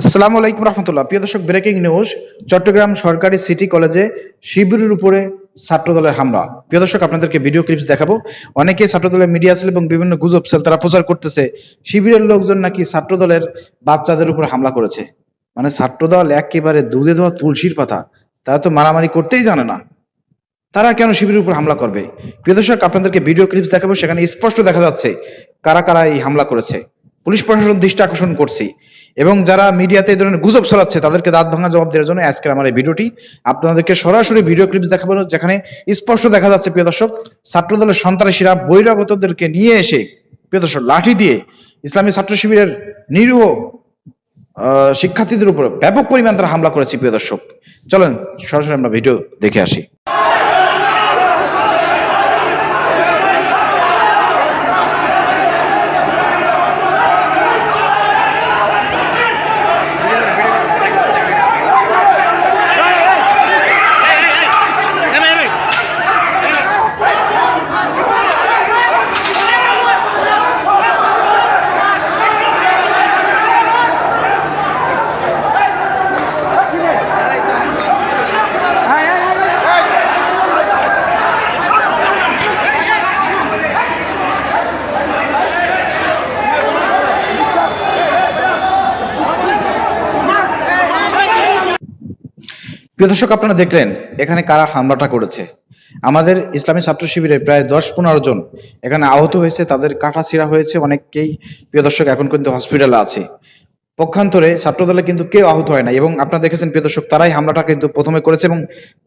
আসসালামু আলাইকুম রহমতুল্লাহ। প্রিয় দর্শক, ব্রেকিং নিউজ। চট্টগ্রাম সরকারি সিটি কলেজে শিবিরের উপরে ছাত্রদলের হামলা। প্রিয় দর্শক, আপনাদেরকে ভিডিও ক্লিপস দেখাবো। অনেকে ছাত্রদলের মিডিয়া সেল এবং বিভিন্ন গুজব সেল তারা প্রচার করতেছে শিবিরের লোকজন নাকি ছাত্রদলের বাচ্চাদের উপর হামলা করেছে। মানে ছাত্রদল একেবারে দুধে ধোয়া তুলসীর পাতা, তারা তো মারামারি করতেই জানে না, তারা কেন শিবিরের উপর হামলা করবে? প্রিয় দর্শক, আপনাদেরকে ভিডিও ক্লিপস দেখাবো, সেখানে স্পষ্ট দেখা যাচ্ছে কারা কারা এই হামলা করেছে। পুলিশ প্রশাসন দৃষ্টি আকর্ষণ করছি এবং যারা মিডিয়াতে এই ধরনের গুজব ছড়াচ্ছে তাদেরকে দাঁত ভাঙা জবাব দেওয়ার জন্য আজকের আমার এই ভিডিওটি। আপনাদেরকে সরাসরি ভিডিও ক্লিপস দেখাবো, যেখানে স্পষ্ট দেখা যাচ্ছে প্রিয় দর্শক, ছাত্রদলের সন্ত্রাসীরা বহিরাগতদেরকে নিয়ে এসে প্রিয় দর্শক লাঠি দিয়ে ইসলামী ছাত্র শিবিরের নিরীহ শিক্ষার্থীদের উপর ব্যাপক পরিমাণ তারা হামলা করেছে। প্রিয় দর্শক, চলেন সরাসরি আমরা ভিডিও দেখে আসি। প্রিয় দর্শক, আপনারা দেখলেন এখানে কারা হামলাটা করেছে। আমাদের ইসলামী ছাত্র শিবিরের প্রায় 10-15 জন এখানে আহত হয়েছে, তাদের কাটা ছিঁড়া হয়েছে অনেককেই। প্রিয় দর্শক, এখন কিন্তু হসপিটালে আছে। পক্ষান্তরে ছাত্রদলে কিন্তু কেউ আহত হয় না এবং আপনারা দেখেছেন প্রিয় দর্শক, তারাই হামলাটা কিন্তু প্রথমে করেছে এবং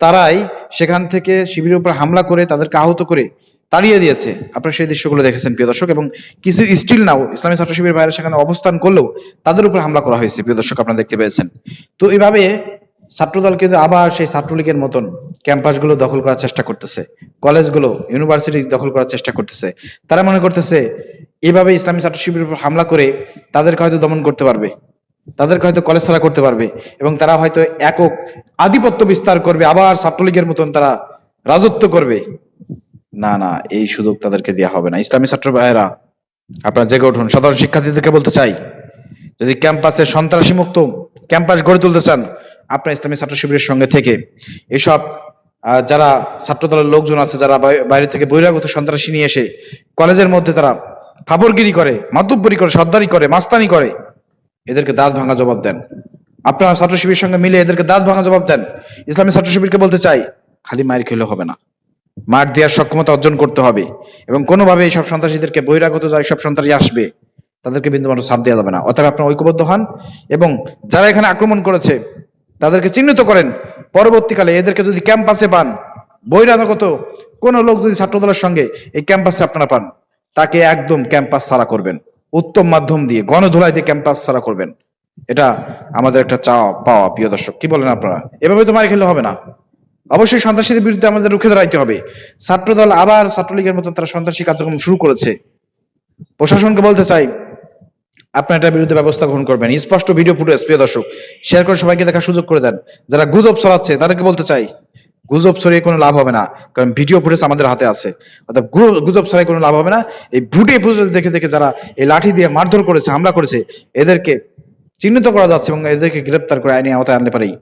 তারাই সেখান থেকে শিবিরের উপর হামলা করে তাদেরকে আহত করে তাড়িয়ে দিয়েছে। আপনারা সেই দৃশ্যগুলো দেখেছেন প্রিয় দর্শক, এবং কিছু স্টিল নাও ইসলামী ছাত্র শিবির বাইরে সেখানে অবস্থান করলেও তাদের উপর হামলা করা হয়েছে। প্রিয় দর্শক, আপনারা দেখতে পেয়েছেন। তো এইভাবে ছাত্রদল কিন্তু আবার সেই ছাত্রলীগের মতন ক্যাম্পাসগুলো দখল করার চেষ্টা করতেছে, কলেজগুলো ইউনিভার্সিটি দখল করার চেষ্টা করতেছে। তারা মনে করতেছে এইভাবে ইসলামী ছাত্র শিবিরের উপর হামলা করে তাদেরকে হয়তো দমন করতে পারবে, তাদেরকে হয়তো কলেজ ছাড়া করতে পারবে এবং তারা হয়তো একক আধিপত্য বিস্তার করবে, আবার ছাত্রলীগের মতন তারা রাজত্ব করবে। না না, এই সুযোগ তাদেরকে দেওয়া হবে না। ইসলামী ছাত্র ভাইয়েরা, আপনারা জেগে উঠুন। সাধারণ শিক্ষার্থীদেরকে বলতে চাই, যদি ক্যাম্পাসে সন্ত্রাসী মুক্ত ক্যাম্পাস গড়ে তুলতে চান, আপনার ইসলামী ছাত্র শিবিরের সঙ্গে থেকে এসব যারা ছাত্রদলের লোকজন আছে, যারা বাইরে থেকে বহিরাগত সন্ত্রাসী নিয়ে এসে কলেজের মধ্যে তারা ফাবরগিরি করে, মাতুব্বরি করে, সর্দারি করে, মাস্তানি করে, এদেরকে দাঁত ভাঙা জবাব দেন। আপনারা ছাত্র শিবিরের সঙ্গে মিলে এদেরকে দাঁত ভাঙা জবাব দেন। ইসলামী ছাত্র শিবিরকে বলতে চাই, খালি মায়ের খেলে হবে না, মার দেওয়ার সক্ষমতা অর্জন করতে হবে এবং কোনোভাবে এইসব সন্ত্রাসীদেরকে, বহিরাগত যারা সব সন্ত্রাসী আসবে তাদেরকে বিন্দুমাত্র ছাড় দেওয়া যাবে না। অতএব আপনারা ঐক্যবদ্ধ হন এবং যারা এখানে আক্রমণ করেছে তাদেরকে চিহ্নিত করেন। পরবর্তীকালে এদেরকে যদি ক্যাম্পাসে পান, বহিরাগত কোনো লোক যদি ছাত্রদলের সঙ্গে এই ক্যাম্পাসে আপনারা পান, তাকে একদম ক্যাম্পাস ছাড়া করবেন, উত্তম মাধ্যম দিয়ে, গণধোলাই দিয়ে ক্যাম্পাস ছাড়া করবেন। এটা আমাদের একটা চাওয়া পাওয়া। প্রিয় দর্শক, কি বলেন আপনারা? এভাবে তো মার খেলে হবে না, অবশ্যই সন্ত্রাসীদের বিরুদ্ধে আমাদের রুখে দাঁড়াইতে হবে। ছাত্রদল আবার ছাত্রলীগের মতো তারা সন্ত্রাসী কার্যক্রম শুরু করেছে। প্রশাসনকে বলতে চাই, আপনার এটার বিরুদ্ধে ব্যবস্থা গ্রহণ করবেন। স্পষ্ট ভিডিও ফুটেজ প্রিয় দর্শক শেয়ার করে সবাইকে দেখার সুযোগ করে দেন। যারা গুজব ছড়াচ্ছে তাদেরকে বলতে চাই, গুজব ছড়িয়ে কোনো লাভ হবে না, কারণ ভিডিও ফুটেজ আমাদের হাতে আছে। অর্থাৎ গুজব ছড়াই কোনো লাভ হবে না। এই ভিডিও ফুটেজ দেখে দেখে যারা এই লাঠি দিয়ে মারধর করেছে, হামলা করেছে, এদেরকে চিহ্নিত করা যাচ্ছে এবং এদেরকে গ্রেপ্তার করে আইনি আওতায় আনলে পারেই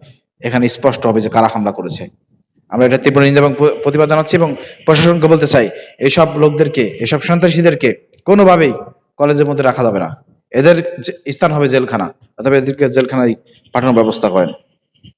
এখানে স্পষ্ট হবে যে কারা হামলা করেছে। আমরা এটা তীব্র নিন্দা এবং প্রতিবাদ জানাচ্ছি এবং প্রশাসনকে বলতে চাই, এসব লোকদেরকে, এসব সন্ত্রাসীদেরকে কোনোভাবেই কলেজের মধ্যে রাখা যাবে না। এদের স্থান হবে জেলখানা, অথবা এদেরকে জেলখানায় পাঠানোর ব্যবস্থা করেন।